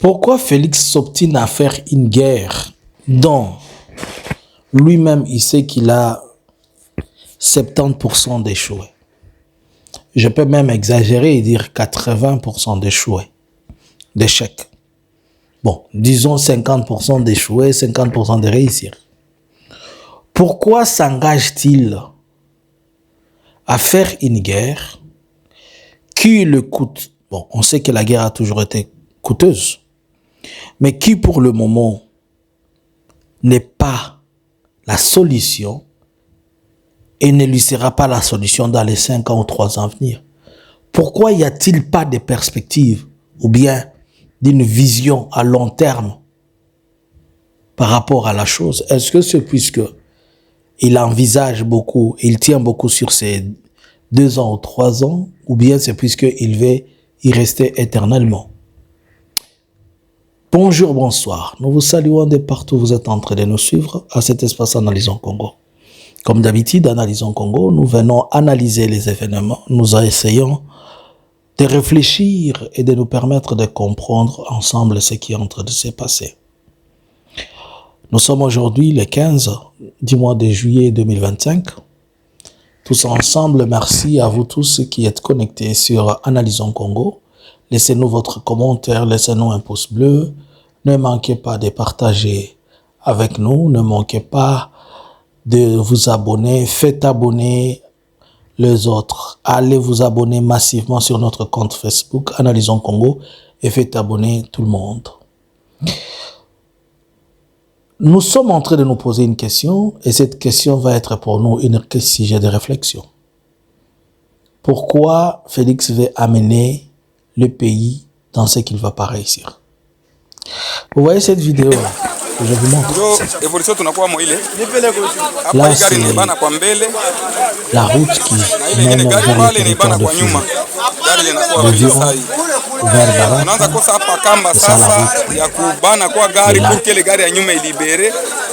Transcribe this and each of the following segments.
Pourquoi Félix s'obstine à faire une guerre dont lui-même il sait qu'il a 70% d'échoués? Je peux même exagérer et dire 80% d'échoués, d'échecs. Bon, disons 50% d'échoués, 50% de réussir. Pourquoi s'engage-t-il à faire une guerre qui le coûte? Bon, on sait que la guerre a toujours été coûteuse, mais qui pour le moment n'est pas la solution et ne lui sera pas la solution dans les 5 ans ou 3 ans à venir. Pourquoi y a-t-il pas de perspective ou bien d'une vision à long terme par rapport à la chose? Est-ce que c'est puisque il envisage beaucoup, il tient beaucoup sur ces 2 ans ou 3 ans, ou bien c'est puisqu'il veut y rester éternellement? Bonjour, bonsoir. Nous vous saluons de partout où vous êtes en train de nous suivre à cet espace Analysons Congo. Comme d'habitude, Analysons Congo, nous venons analyser les événements. Nous essayons de réfléchir et de nous permettre de comprendre ensemble ce qui est en train de se passer. Nous sommes aujourd'hui le 15 du mois de juillet 2025. Tous ensemble, merci à vous tous qui êtes connectés sur Analysons Congo. Laissez-nous votre commentaire, laissez-nous un pouce bleu. Ne manquez pas de partager avec nous, ne manquez pas de vous abonner. Faites abonner les autres. Allez vous abonner massivement sur notre compte Facebook Analysons Congo et faites abonner tout le monde. Nous sommes en train de nous poser une question et cette question va être pour nous un sujet de réflexion. Pourquoi Félix veut amener le pays dans ce qu'il ne va pas réussir? Vous voyez cette vidéo là que je vous montre. Là, c'est la route qui mène vers le territoire de Fizi. D'environ vers Baraka, c'est ça la route. Et là,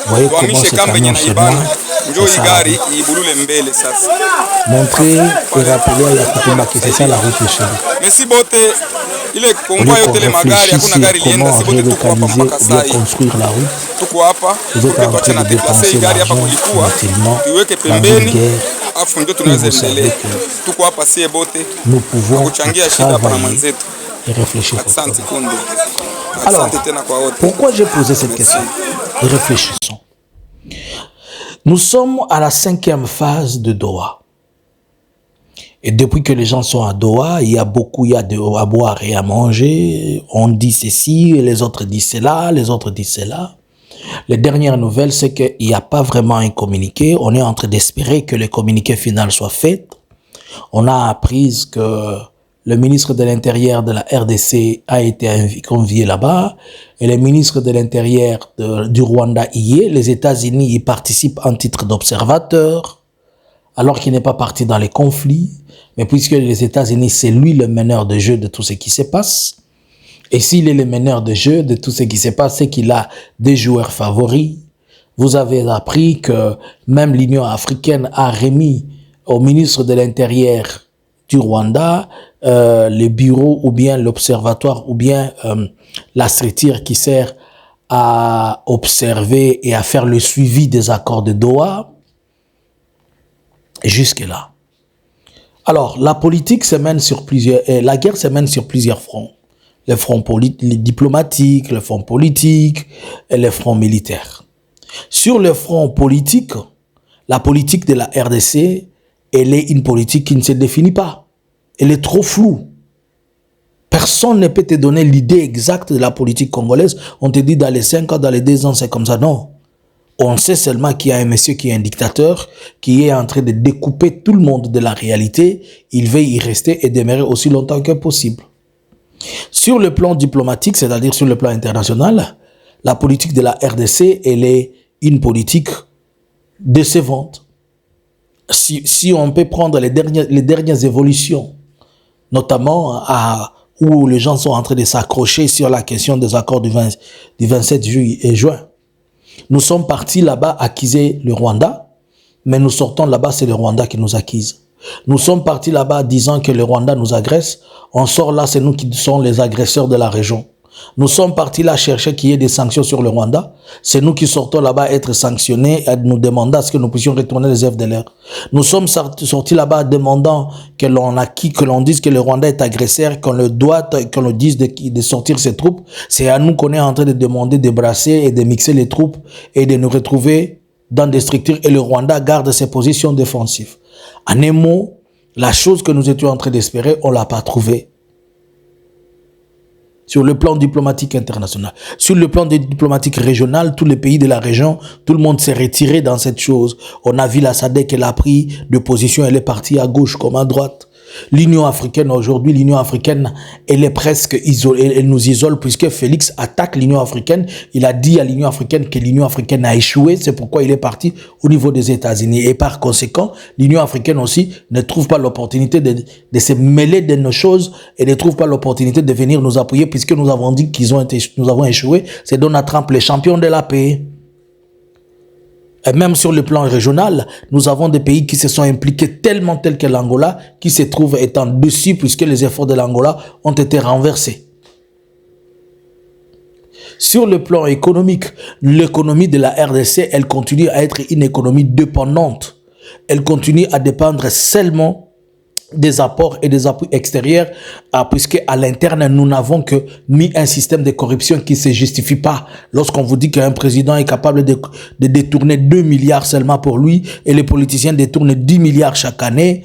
vous voyez comment ce camion se noie, c'est ça la route. Montrer et rappeler à Yakutumba que c'est ça la route chez nous. Au lieu qu'on réfléchisse sur comment relocaliser ou bien construire la route, vous êtes en train de dépenser l'argent inutilement dans une guerre où vous savez que nous pouvons travailler et réfléchir autrement. Alors, pourquoi j'ai posé cette question? Réfléchissons. Nous sommes à la 5e phase de Doha. Et depuis que les gens sont à Doha, il y a à boire et à manger. On dit ceci, les autres disent cela, les autres disent cela. Les dernières nouvelles, c'est qu'il n'y a pas vraiment un communiqué. On est en train d'espérer que le communiqué final soit fait. On a appris que le ministre de l'Intérieur de la RDC a été convié là-bas. Et le ministre de l'Intérieur du Rwanda y est. Les États-Unis y participent en titre d'observateur, alors qu'il n'est pas parti dans les conflits. Mais puisque les États-Unis, c'est lui le meneur de jeu de tout ce qui se passe, et s'il est le meneur de jeu de tout ce qui se passe, c'est qu'il a des joueurs favoris. Vous avez appris que même l'Union africaine a remis au ministre de l'Intérieur du Rwanda le bureau ou bien l'observatoire ou bien la structure qui sert à observer et à faire le suivi des accords de Doha. Jusque-là. Alors, la politique se mène sur la guerre se mène sur plusieurs fronts. Les fronts diplomatiques, les fronts politiques et les fronts militaires. Sur le front politique, la politique de la RDC, elle est une politique qui ne se définit pas. Elle est trop floue. Personne ne peut te donner l'idée exacte de la politique congolaise. On te dit dans les 5 ans, dans les 2 ans, c'est comme ça. Non. On sait seulement qu'il y a un monsieur qui est un dictateur, qui est en train de découper tout le monde de la réalité. Il veut y rester et demeurer aussi longtemps que possible. Sur le plan diplomatique, c'est-à-dire sur le plan international, la politique de la RDC, elle est une politique décevante. Si on peut prendre les dernières évolutions, notamment où les gens sont en train de s'accrocher sur la question des accords du 27 juin. Nous sommes partis là-bas accuser le Rwanda, mais nous sortons là-bas, c'est le Rwanda qui nous accuse. Nous sommes partis là-bas disant que le Rwanda nous agresse. On sort là, c'est nous qui sommes les agresseurs de la région. Nous sommes partis là chercher qu'il y ait des sanctions sur le Rwanda. C'est nous qui sortons là-bas être sanctionnés et nous demandant à ce que nous puissions retourner les FDLR. Nous sommes sortis là-bas demandant que l'on dise que le Rwanda est agresseur, qu'on le dise de sortir ses troupes. C'est à nous qu'on est en train de demander de brasser et de mixer les troupes et de nous retrouver dans des structures et le Rwanda garde ses positions défensives. En un mot, la chose que nous étions en train d'espérer, on l'a pas trouvée. Sur le plan diplomatique international. Sur le plan diplomatique régional, tous les pays de la région, tout le monde s'est retiré dans cette chose. On a vu la SADC, elle a pris de position, elle est partie à gauche comme à droite. L'Union africaine, aujourd'hui, l'Union africaine, elle est presque isolée, elle nous isole puisque Félix attaque l'Union africaine. Il a dit à l'Union africaine que l'Union africaine a échoué, c'est pourquoi il est parti au niveau des États-Unis. Et par conséquent, l'Union africaine aussi ne trouve pas l'opportunité de se mêler de nos choses et ne trouve pas l'opportunité de venir nous appuyer puisque nous avons dit nous avons échoué. C'est Donald Trump, le champion de la paix. Et même sur le plan régional, nous avons des pays qui se sont impliqués tellement tel que l'Angola, qui se trouve étant dessus puisque les efforts de l'Angola ont été renversés. Sur le plan économique, l'économie de la RDC, elle continue à être une économie dépendante. Elle continue à dépendre seulement des apports et des appuis extérieurs, puisque à l'interne, nous n'avons que mis un système de corruption qui ne se justifie pas. Lorsqu'on vous dit qu'un président est capable de détourner 2 milliards seulement pour lui, et les politiciens détournent 10 milliards chaque année,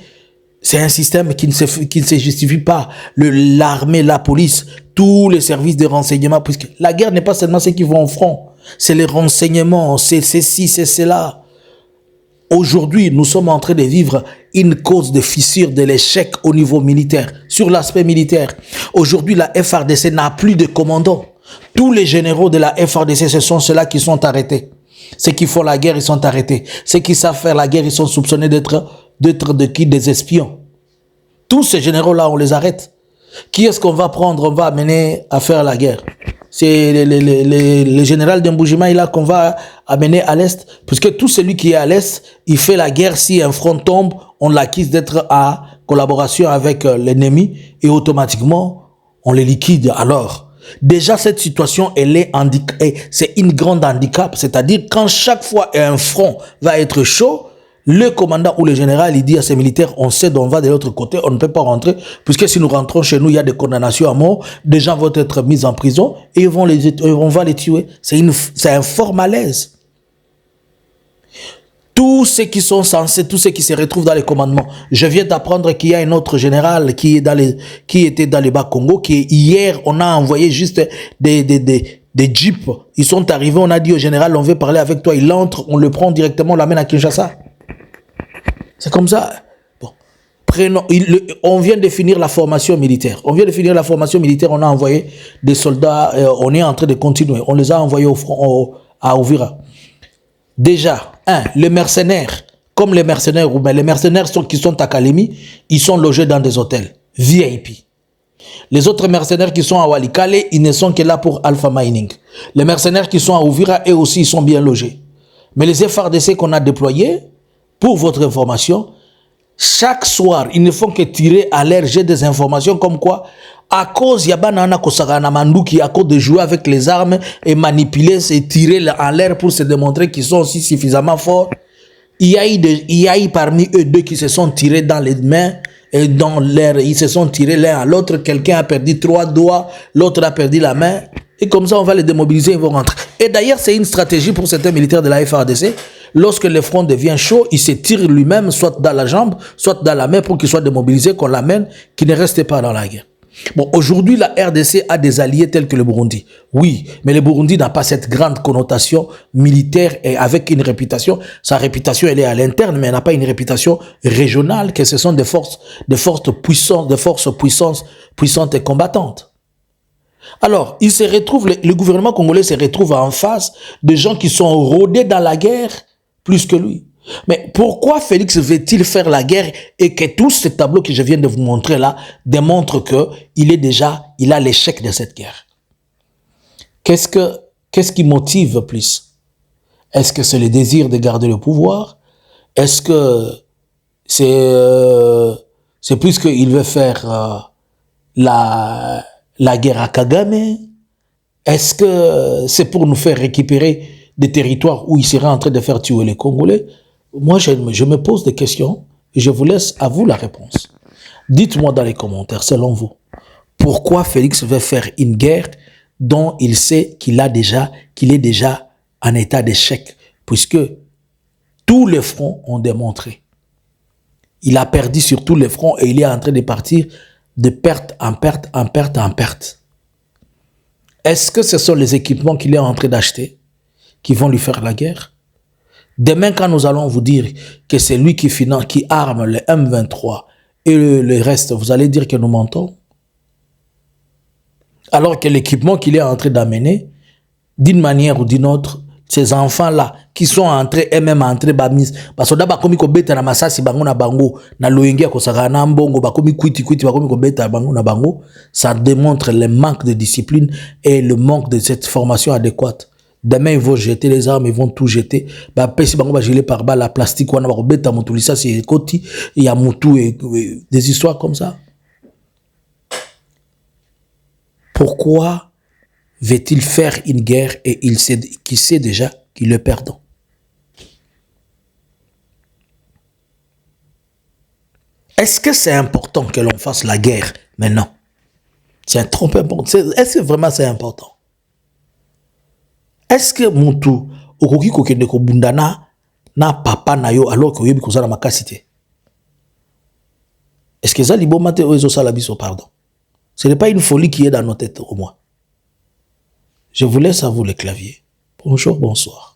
c'est un système qui ne se justifie pas. L'armée, la police, tous les services de renseignement, puisque la guerre n'est pas seulement ceux qui vont au front, c'est les renseignements, c'est ceci, c'est cela. Aujourd'hui, nous sommes en train de vivre une cause de fissure de l'échec au niveau militaire, sur l'aspect militaire. Aujourd'hui, la FARDC n'a plus de commandants. Tous les généraux de la FARDC, ce sont ceux-là qui sont arrêtés. Ceux qui font la guerre, ils sont arrêtés. Ceux qui savent faire la guerre, ils sont soupçonnés d'être des espions. Tous ces généraux-là, on les arrête. Qui est-ce qu'on va prendre, on va amener à faire la guerre? C'est le général d'Imboujima là qu'on va amener à l'Est, puisque tout celui qui est à l'Est, il fait la guerre. Si un front tombe, on l'accuse d'être à collaboration avec l'ennemi et automatiquement, on les liquide. Alors, déjà cette situation, c'est une grande handicap, c'est-à-dire quand chaque fois un front va être chaud, le commandant ou le général, il dit à ses militaires, on sait d'on va de l'autre côté, on ne peut pas rentrer, puisque si nous rentrons chez nous, il y a des condamnations à mort, des gens vont être mis en prison et on va les tuer. C'est un fort malaise. Tous ceux qui sont censés, tous ceux qui se retrouvent dans les commandements. Je viens d'apprendre qu'il y a un autre général qui était dans les Bas-Congo, qui hier, on a envoyé juste des jeeps. Ils sont arrivés, on a dit au général, on veut parler avec toi. Il entre, on le prend directement, on l'amène à Kinshasa. C'est comme ça. Bon. On vient de finir la formation militaire. On a envoyé des soldats, on est en train de continuer. On les a envoyés au front, à Ouvira. Déjà, les mercenaires, comme les mercenaires roumains, les mercenaires qui sont à Kalemi, ils sont logés dans des hôtels VIP. Les autres mercenaires qui sont à Walikale, ils ne sont que là pour Alpha Mining. Les mercenaires qui sont à Ouvira, eux aussi, ils sont bien logés. Mais les FARDC qu'on a déployés, pour votre information, chaque soir, ils ne font que tirer à l'air. J'ai des informations comme quoi, à cause Yabanana Kosagana Mandouki, à cause de jouer avec les armes et manipuler et tirer en l'air pour se démontrer qu'ils sont aussi suffisamment forts, il y a eu parmi eux deux qui se sont tirés dans les mains et dans l'air. Ils se sont tirés l'un à l'autre. Quelqu'un a perdu 3 doigts, l'autre a perdu la main. Et comme ça, on va les démobiliser, ils vont rentrer. Et d'ailleurs, c'est une stratégie pour certains militaires de la FARDC. Lorsque le front devient chaud, il se tire lui-même, soit dans la jambe, soit dans la main, pour qu'il soit démobilisé, qu'on l'amène, qu'il ne reste pas dans la guerre. Bon, aujourd'hui, la RDC a des alliés tels que le Burundi. Oui, mais le Burundi n'a pas cette grande connotation militaire et avec une réputation. Sa réputation, elle est à l'interne, mais elle n'a pas une réputation régionale, que ce sont des forces puissantes et combattantes. Alors, le gouvernement congolais se retrouve en face de gens qui sont rodés dans la guerre plus que lui. Mais pourquoi Félix veut-il faire la guerre et que tout ce tableau que je viens de vous montrer là démontre qu'il a l'échec de cette guerre? Qu'est-ce qui motive plus? Est-ce que c'est le désir de garder le pouvoir? Est-ce que c'est plus qu'il veut faire la guerre à Kagame? Est-ce que c'est pour nous faire récupérer des territoires où ils seraient en train de faire tuer les Congolais? Moi, je me pose des questions et je vous laisse à vous la réponse. Dites-moi dans les commentaires, selon vous, pourquoi Félix veut faire une guerre dont il sait qu'il est déjà en état d'échec, puisque tous les fronts ont démontré. Il a perdu sur tous les fronts et il est en train de partir de perte en perte, en perte, en perte. Est-ce que ce sont les équipements qu'il est en train d'acheter qui vont lui faire la guerre? Demain, quand nous allons vous dire que c'est lui qui finance, qui arme le M23 et le reste, vous allez dire que nous mentons? Alors que l'équipement qu'il est en train d'amener, d'une manière ou d'une autre, ces enfants-là, qui sont entrés, eux-mêmes entrés, parce que d'abord, comme ils bêta na masasi bango na bango, na loyengia kosaka na mbongo, bakomi kwiti, bakomi ko bêta bango na bango, ça démontre le manque de discipline et le manque de cette formation adéquate. Demain, ils vont jeter les armes, ils vont tout jeter. Bah, si bango va geler par bas la plastique, on va bêta motulisa, c'est koti, il y a moutou et des histoires comme ça. Pourquoi veut-il faire une guerre et il sait déjà qu'il est perdant? Est-ce que c'est important que l'on fasse la guerre maintenant? C'est trop important. Est-ce que vraiment c'est important? Est-ce que Moutou, okoki kokende ko bundana na papa na yo alors que yobi kozala makasité? Est-ce que ça libo mate ozo sala biso pardon? Ce n'est pas une folie qui est dans nos têtes au moins. Je vous laisse à vous les claviers. Bonjour, bonsoir.